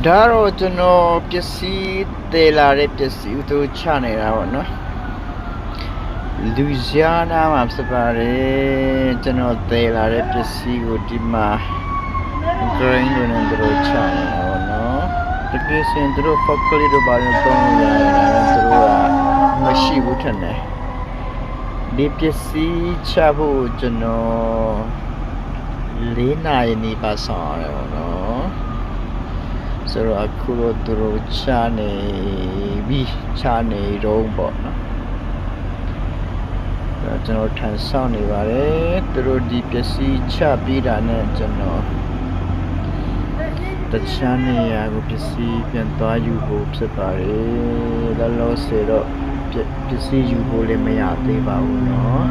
ဒါတော့ကျွန်တော်ပစ္စည်းတည်လာတဲ့ပစ္စည်းသူတို့ချနေတာပေါ့နော်လူဇီယာနာမှာဖြစ်ပါတယ်ကျွန်တော်တည်လာတဲ့ပစ္စည်းကိုဒီမှာ grain တွေနဲ့သူတို့ချနေတာပေါ့နော်တကယ်စင်သူတို့ factory တို့ဘာလို့တောင်းရတာလဲသူတို့ကမရှိဘူးထင်တယ်ဒီပစ္စည်းချဖို့ကျွန်တော်4 နာရီနေပါဆောင်ရတယ်ပေါ့နော်ဆိုတော့အခုတော့သူတို့ချနေတော့ပေါ့နော်ကျွန်တော်ထန်ဆောင်နေပါတယ်သူတို့ဒီပစ္စည်းချပြီးတာနဲ့ကျွန်တော်တခြားနေရာကိုပစ္စည်းပြန်သွားယူဖို့ဖြစ်ပါတယ်လောလောဆယ်တော့ပစ္စည်းယူဖို့လည်းမရသေးပါဘူးเนาะ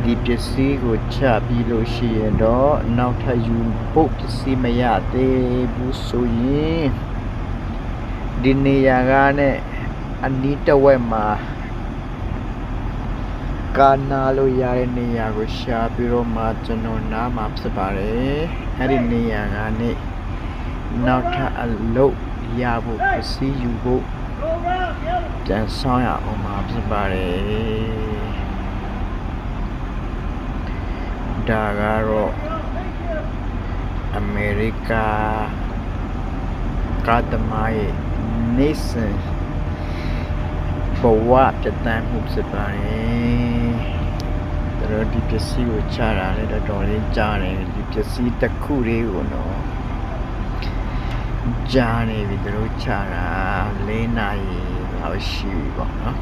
ဒီပစ္စည်းကိုချပြီးလို့ရှိရင်တော့နောက်ထပ်ယူဖို့ပစ္စည်းမရသေးဘူးဆိုရင်ဒီနေရာကနဲ့အနီးတစ်ဝက်မှာကာနာလို့ရတဲ့နေရာကိုရှာပြီးတော့မှကျွန်တော်နားမှာဖြစ်ပါတယ်အဲ့ဒီနေရာကနဲ့နောက်ထပ်အလုပ်ရဖို့ပစ္စည်းယူဖို့ပြန်ဆောင်ရအောင်မှာဖြစ်ပါတယ်ဒါကတော့အမေရိကကားသမားရဲ့နေစဉ်ဘဝပြတ်တမ်းမှုဖြစ်ပါတယ်သူတို့ဒီပစ္စည်းကိုချတာလည်းတော်တော်လေးကြားတယ်ဒီပစ္စည်းတစ်ခုလေးကိုတော့ကြားနေပြီသူတို့ချတာ4 နာရီလောက်ရှိပြီပေါ့နော်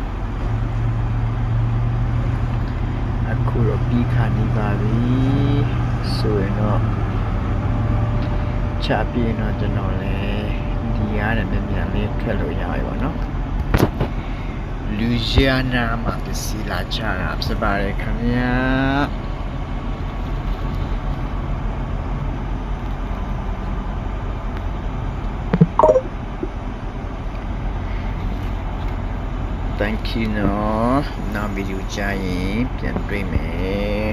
အခုတော့ပြီးခါနေပါပြီဆိုရင်တော့ချပြီးတော့ကျွန်တော်လည်းဒီရတယ်မြန်လေးထွက်လို့ရပြီပေါ့နော်လူဇီယာနာမှာပစ္စည်းလာချတာဖြစ်ပါတယ်ခင်ဗျာThank you နော်နောက်ဗီဒီယိုကြရင်ပြန်တွေ့မယ်